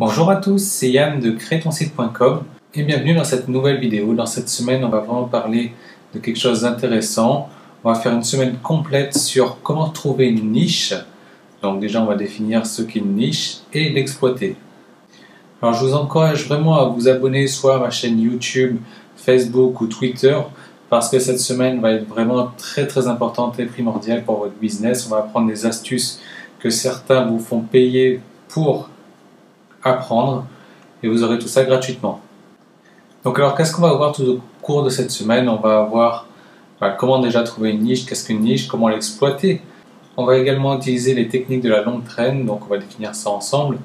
Bonjour à tous, c'est Yann de créetonsite.com et bienvenue dans cette nouvelle vidéo. Dans cette semaine, on va vraiment parler de quelque chose d'intéressant. On va faire une semaine complète sur comment trouver une niche. Donc déjà, on va définir ce qu'est une niche et l'exploiter. Alors je vous encourage vraiment à vous abonner soit à ma chaîne YouTube, Facebook ou Twitter parce que cette semaine va être vraiment très importante et primordiale pour votre business. On va apprendre des astuces que certains vous font payer pour apprendre et vous aurez tout ça gratuitement. Donc alors qu'est-ce qu'on va voir tout au cours de cette semaine? On va voir comment déjà trouver une niche, qu'est-ce qu'une niche, comment l'exploiter. On va également utiliser les techniques de la longue traîne, donc on va définir ça ensemble.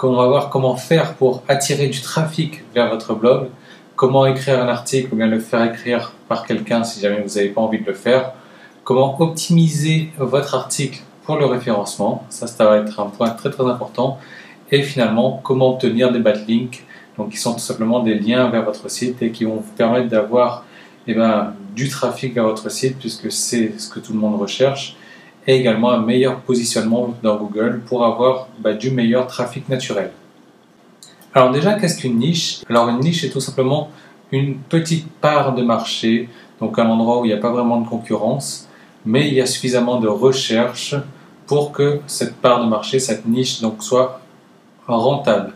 On va voir comment faire pour attirer du trafic vers votre blog, comment écrire un article ou bien le faire écrire par quelqu'un si jamais vous n'avez pas envie de le faire, comment optimiser votre article pour le référencement, ça va être un point très important, et finalement comment obtenir des backlinks, donc qui sont tout simplement des liens vers votre site et qui vont vous permettre d'avoir du trafic vers votre site puisque c'est ce que tout le monde recherche, et également un meilleur positionnement dans Google pour avoir du meilleur trafic naturel. Alors déjà, qu'est-ce qu'une niche? Alors une niche est tout simplement une petite part de marché, donc un endroit où il n'y a pas vraiment de concurrence, mais il y a suffisamment de recherche pour que cette part de marché, cette niche, donc soit rentable.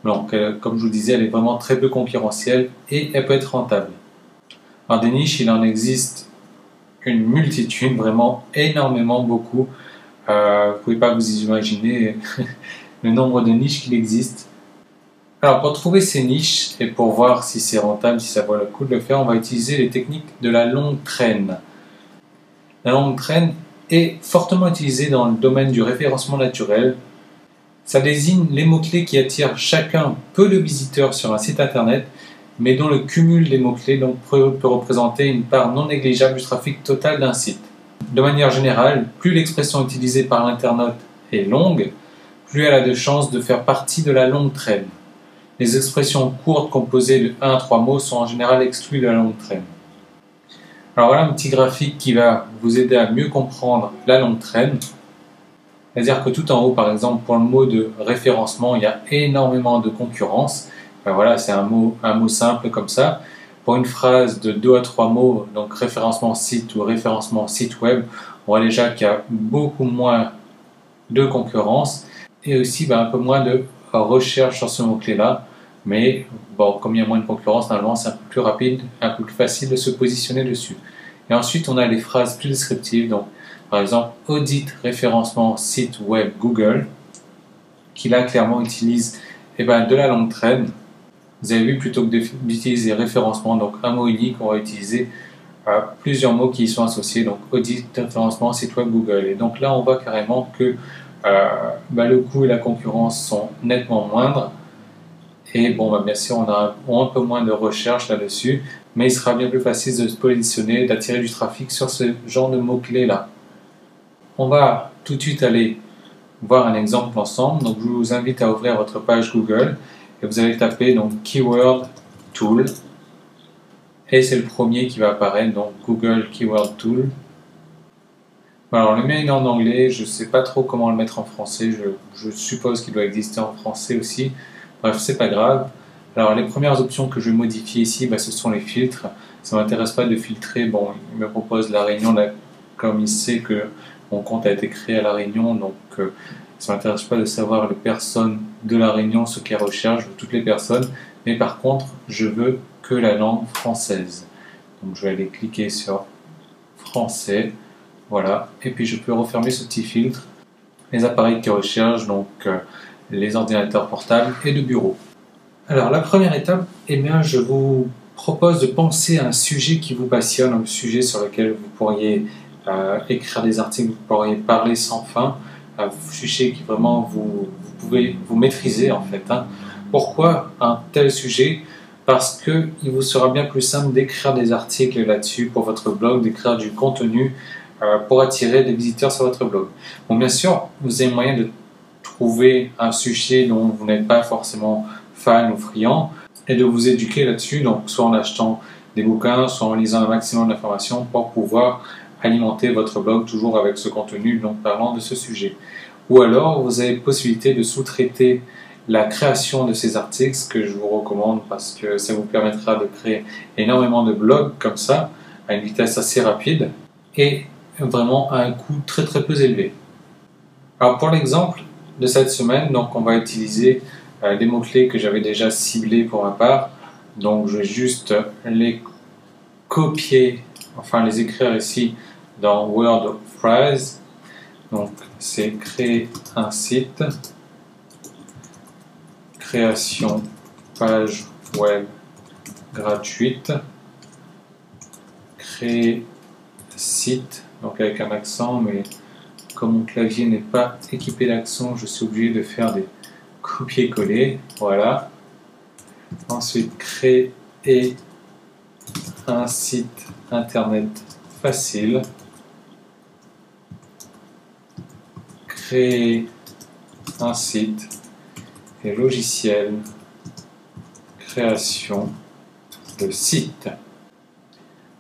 Donc comme je vous disais, elle est vraiment très peu concurrentielle et elle peut être rentable. Alors des niches, il en existe une multitude, vraiment énormément, beaucoup. Vous ne pouvez pas vous imaginer le nombre de niches qu'il existe. Alors pour trouver ces niches et pour voir si c'est rentable, si ça vaut le coup de le faire, on va utiliser les techniques de la longue traîne. La longue traîne est fortement utilisée dans le domaine du référencement naturel. Ça désigne les mots-clés qui attirent chacun peu de visiteurs sur un site internet, mais dont le cumul des mots-clés peut représenter une part non négligeable du trafic total d'un site. De manière générale, plus l'expression utilisée par l'internaute est longue, plus elle a de chances de faire partie de la longue traîne. Les expressions courtes composées de 1 à 3 mots sont en général exclues de la longue traîne. Alors voilà un petit graphique qui va vous aider à mieux comprendre la longue traîne. C'est-à-dire que tout en haut, par exemple, pour le mot de référencement, il y a énormément de concurrence. Voilà, c'est un mot simple comme ça. Pour une phrase de 2 à 3 mots, donc référencement site ou référencement site web, on voit déjà qu'il y a beaucoup moins de concurrence et aussi un peu moins de recherche sur ce mot-clé-là. Mais comme il y a moins de concurrence, normalement c'est un peu plus rapide, un peu plus facile de se positionner dessus. Et ensuite, on a les phrases plus descriptives. Donc, par exemple, audit référencement site web Google, qui là clairement utilise de la longue traîne. Vous avez vu, plutôt que d'utiliser référencement, donc un mot unique, on va utiliser plusieurs mots qui y sont associés, donc audit référencement site web Google. Et donc là, on voit carrément que le coût et la concurrence sont nettement moindres. Et bien sûr, on a un peu moins de recherche là-dessus, mais il sera bien plus facile de se positionner, d'attirer du trafic sur ce genre de mots-clés là. On va tout de suite aller voir un exemple ensemble. Donc je vous invite à ouvrir votre page Google et vous allez taper donc Keyword Tool et c'est le premier qui va apparaître, donc Google Keyword Tool. Alors le mien est en anglais, je ne sais pas trop comment le mettre en français, je suppose qu'il doit exister en français aussi. Bref, c'est pas grave. Alors les premières options que je vais modifier ici, ce sont les filtres. Ça ne m'intéresse pas de filtrer. Bon, il me propose la Réunion, comme il sait que mon compte a été créé à La Réunion, donc ça ne m'intéresse pas de savoir les personnes de La Réunion, ce qu'elles recherchent, toutes les personnes. Mais par contre, je veux que la langue française. Donc je vais aller cliquer sur français. Voilà. Et puis je peux refermer ce petit filtre. Les appareils qui recherchent, donc les ordinateurs portables et de bureau. Alors la première étape, je vous propose de penser à un sujet qui vous passionne, un sujet sur lequel vous pourriez écrire des articles, vous pourriez parler sans fin, un sujet qui vraiment vous pouvez vous maîtriser en fait. Pourquoi un tel sujet? Parce qu'il vous sera bien plus simple d'écrire des articles là-dessus pour votre blog, d'écrire du contenu pour attirer des visiteurs sur votre blog. Bon, bien sûr, vous avez moyen de trouver un sujet dont vous n'êtes pas forcément fan ou friand et de vous éduquer là-dessus, donc soit en achetant des bouquins, soit en lisant un maximum d'informations pour pouvoir alimenter votre blog toujours avec ce contenu donc parlant de ce sujet. Ou alors vous avez possibilité de sous-traiter la création de ces articles, ce que je vous recommande parce que ça vous permettra de créer énormément de blogs comme ça, à une vitesse assez rapide et vraiment à un coût très très peu élevé. Alors pour l'exemple de cette semaine, donc on va utiliser des mots-clés que j'avais déjà ciblés pour ma part. Donc je vais juste les copier, enfin les écrire ici dans WordPress. Donc c'est créer un site, création page web gratuite, créer site, donc avec un accent, mais comme mon clavier n'est pas équipé d'accent, je suis obligé de faire des copier-coller, voilà. Ensuite, créer un site internet facile, créer un site et logiciel, création de site.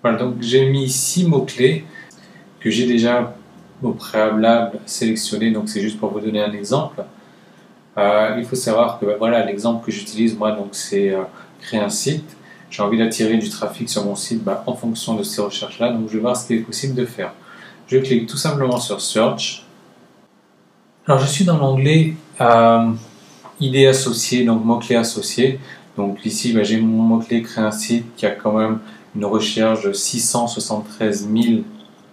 Voilà, donc j'ai mis 6 mots-clés que j'ai déjà au préalable sélectionnés, donc c'est juste pour vous donner un exemple. Il faut savoir que voilà, l'exemple que j'utilise moi, donc c'est créer un site. J'ai envie d'attirer du trafic sur mon site en fonction de ces recherches-là, donc je vais voir ce qu'il est possible de faire. Je clique tout simplement sur Search. Alors je suis dans l'onglet idées associées, donc mots-clés associés. Donc ici, j'ai mon mot-clé créer un site qui a quand même une recherche de 673 000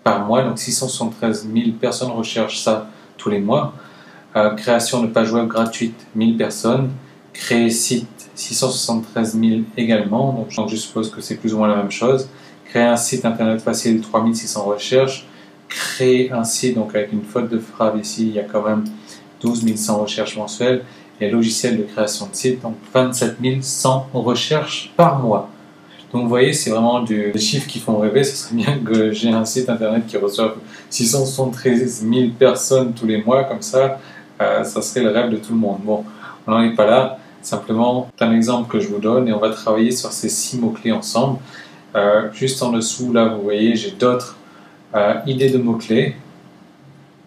par mois. Donc 673 000 personnes recherchent ça tous les mois. Création de page web gratuite, 1000 personnes. Créer site, 673 000 également. Donc je suppose que c'est plus ou moins la même chose. Créer un site internet facile, 3600 recherches. Créer un site, donc avec une faute de frappe ici, il y a quand même 12 100 recherches mensuelles. Et logiciel de création de site, donc 27 100 recherches par mois. Donc vous voyez, c'est vraiment des chiffres qui font rêver. Ce serait bien que j'ai un site internet qui reçoive 673 000 personnes tous les mois, comme ça serait le rêve de tout le monde. Bon, on n'en est pas là. Simplement, c'est un exemple que je vous donne et on va travailler sur ces 6 mots-clés ensemble. Juste en dessous, là, vous voyez, j'ai d'autres idées de mots-clés.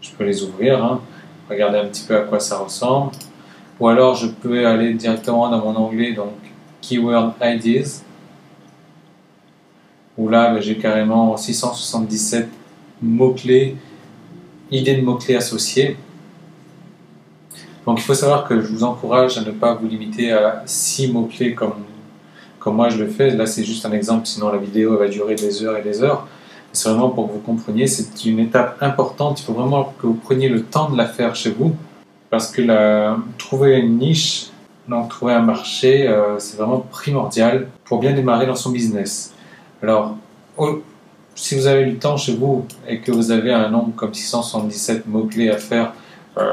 Je peux les ouvrir, hein. Regardez un petit peu à quoi ça ressemble. Ou alors, je peux aller directement dans mon onglet, donc Keyword Ideas, où là, j'ai carrément 677 mots-clés, idées de mots-clés associés. Donc, il faut savoir que je vous encourage à ne pas vous limiter à 6 mots-clés comme moi je le fais. Là, c'est juste un exemple, sinon la vidéo va durer des heures et des heures. C'est vraiment pour que vous compreniez, c'est une étape importante. Il faut vraiment que vous preniez le temps de la faire chez vous, parce que trouver une niche, donc trouver un marché, c'est vraiment primordial pour bien démarrer dans son business. Alors, si vous avez du temps chez vous et que vous avez un nombre comme 677 mots-clés à faire,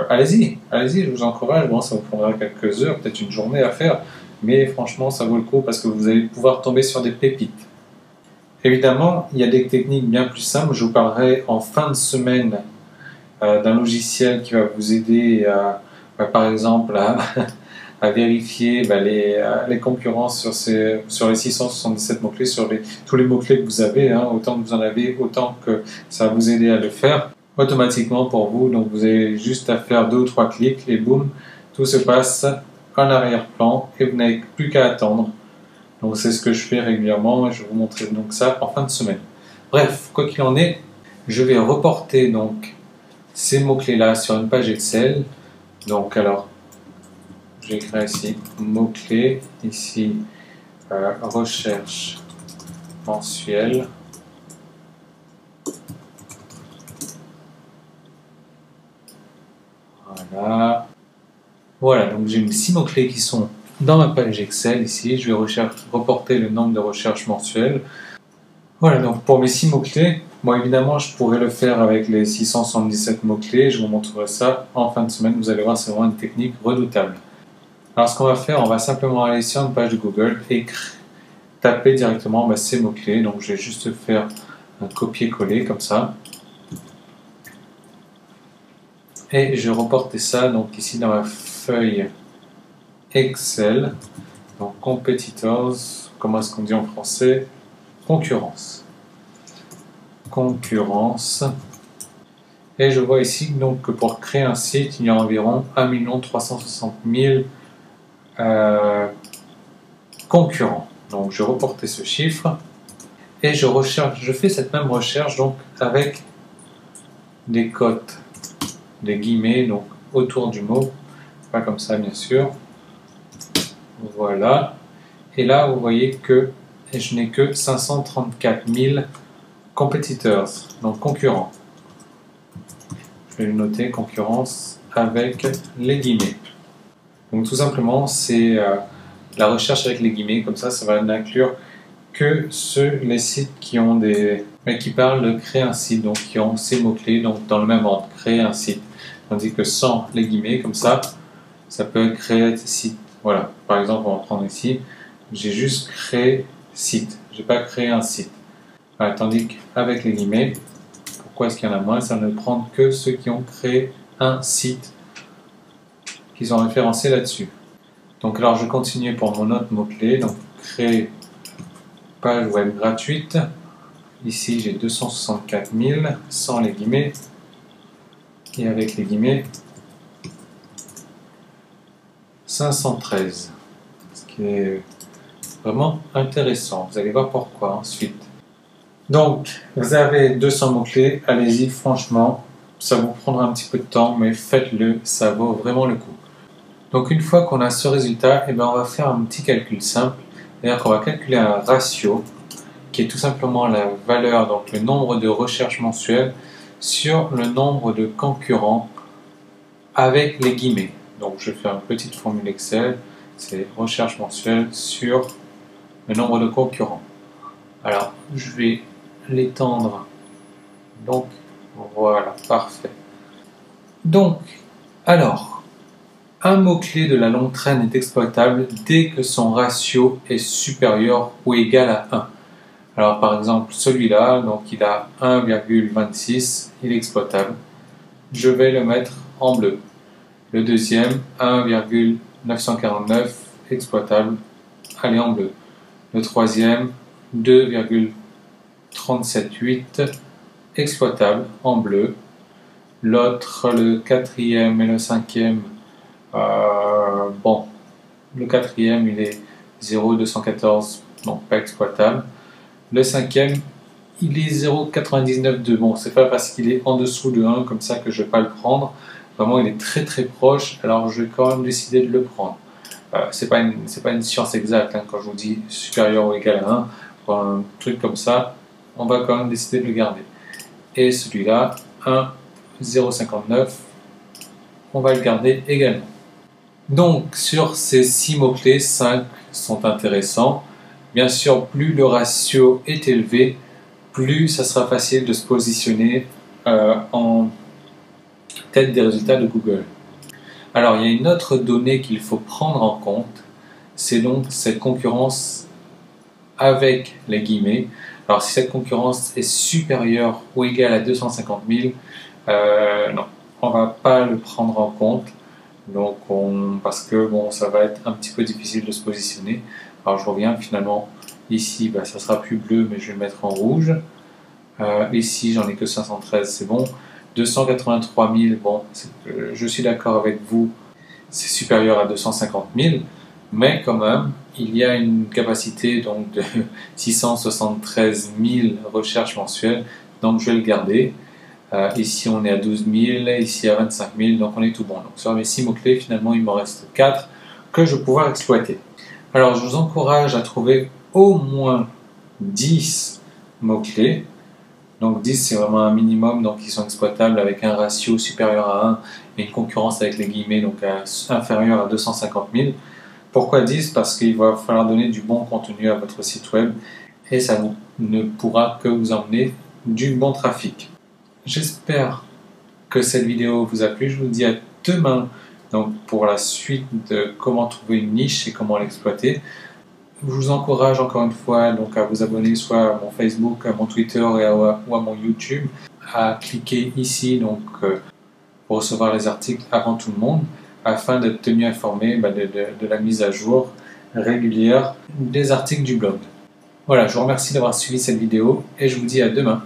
allez-y, je vous encourage. Bon, ça vous prendra quelques heures, peut-être une journée à faire, mais franchement, ça vaut le coup parce que vous allez pouvoir tomber sur des pépites. Évidemment, il y a des techniques bien plus simples. Je vous parlerai en fin de semaine d'un logiciel qui va vous aider par exemple à vérifier les concurrences sur les 677 mots-clés, sur tous les mots-clés que vous avez, hein, autant que vous en avez, autant que ça va vous aider à le faire automatiquement pour vous. Donc vous avez juste à faire 2 ou 3 clics et boum, tout se passe en arrière-plan et vous n'avez plus qu'à attendre. Donc c'est ce que je fais régulièrement et je vais vous montrer donc ça en fin de semaine. Bref, quoi qu'il en est, je vais reporter donc ces mots-clés là sur une page Excel. Donc alors, je vais écrire ici mots-clés, ici recherche mensuelle. Voilà, donc j'ai mis 6 mots-clés qui sont dans ma page Excel ici. Je vais reporter le nombre de recherches mensuelles. Voilà, donc pour mes 6 mots-clés, bon évidemment je pourrais le faire avec les 677 mots-clés. Je vous montrerai ça en fin de semaine. Vous allez voir, c'est vraiment une technique redoutable. Alors ce qu'on va faire, on va simplement aller sur une page de Google et taper directement ces mots-clés. Donc je vais juste faire un copier-coller comme ça. Et je vais reporter ça donc ici dans ma feuille Excel. Donc competitors, comment est-ce qu'on dit en français? Concurrence. Et je vois ici donc que pour créer un site, il y a environ 1 360 000 concurrents. Donc je reportais ce chiffre et je fais cette même recherche donc avec des cotes, des guillemets donc autour du mot, pas comme ça bien sûr. Voilà. Et là vous voyez que je n'ai que 534 000 competitors, donc concurrents. Je vais le noter, concurrence avec les guillemets. Donc tout simplement c'est la recherche avec les guillemets, comme ça va n'inclure que les sites qui ont qui parlent de créer un site, donc qui ont ces mots-clés, donc dans le même ordre, créer un site. Tandis que sans les guillemets, comme ça peut créer site. Voilà, par exemple, on va prendre ici, j'ai juste créé site, j'ai pas créé un site. Voilà, tandis qu'avec les guillemets, pourquoi est-ce qu'il y en a moins? Ça ne prend que ceux qui ont créé un site, qui sont référencés là-dessus. Donc alors je continue pour mon autre mot-clé, donc créer page web gratuite. Ici j'ai 264 000 sans les guillemets et avec les guillemets 513, ce qui est vraiment intéressant. Vous allez voir pourquoi ensuite. Donc vous avez 200 mots-clés, allez-y franchement, ça vous prendra un petit peu de temps mais faites-le, ça vaut vraiment le coup. Donc une fois qu'on a ce résultat, on va faire un petit calcul simple. C'est-à-dire qu'on va calculer un ratio qui est tout simplement la valeur, donc le nombre de recherches mensuelles sur le nombre de concurrents avec les guillemets. Donc je fais une petite formule Excel, c'est recherche mensuelle sur le nombre de concurrents. Alors je vais l'étendre, donc voilà, parfait. Donc, alors, un mot-clé de la longue traîne est exploitable dès que son ratio est supérieur ou égal à 1. Alors par exemple celui-là, donc il a 1,26, il est exploitable. Je vais le mettre en bleu. Le deuxième, 1,949, exploitable, allez en bleu. Le troisième, 2,378, exploitable, en bleu. L'autre, le quatrième et le cinquième, bon, le quatrième il est 0,214, donc pas exploitable. Le cinquième, il est 0,99,2. Bon, c'est pas parce qu'il est en dessous de 1 comme ça que je vais pas le prendre. Vraiment, il est très très proche, alors je vais quand même décider de le prendre. C'est pas une science exacte, hein, quand je vous dis supérieur ou égal à 1, pour un truc comme ça, on va quand même décider de le garder. Et celui-là, 1,059, on va le garder également. Donc, sur ces 6 mots-clés, 5 sont intéressants. Bien sûr, plus le ratio est élevé, plus ça sera facile de se positionner en tête des résultats de Google. Alors, il y a une autre donnée qu'il faut prendre en compte, c'est donc cette concurrence avec les guillemets. Alors, si cette concurrence est supérieure ou égale à 250 000, non, on ne va pas le prendre en compte. Donc, parce que bon, ça va être un petit peu difficile de se positionner. Alors je reviens finalement, ici ça sera plus bleu mais je vais le mettre en rouge. Ici j'en ai que 513, c'est bon. 283 000, bon, je suis d'accord avec vous, c'est supérieur à 250 000, mais quand même il y a une capacité donc de 673 000 recherches mensuelles, donc je vais le garder. Ici on est à 12 000, ici à 25 000, donc on est tout bon. Donc sur mes 6 mots-clés, finalement il m'en reste 4 que je vais pouvoir exploiter. Alors je vous encourage à trouver au moins 10 mots-clés. Donc 10 c'est vraiment un minimum, donc ils sont exploitables avec un ratio supérieur à 1 et une concurrence avec les guillemets donc inférieure à 250 000. Pourquoi 10? Parce qu'il va falloir donner du bon contenu à votre site web et ça ne pourra que vous emmener du bon trafic. J'espère que cette vidéo vous a plu. Je vous dis à demain donc, pour la suite de comment trouver une niche et comment l'exploiter. Je vous encourage encore une fois donc, à vous abonner soit à mon Facebook, à mon Twitter ou à mon YouTube, à cliquer ici donc, pour recevoir les articles avant tout le monde afin d'être tenu informé de la mise à jour régulière des articles du blog. Voilà, je vous remercie d'avoir suivi cette vidéo et je vous dis à demain.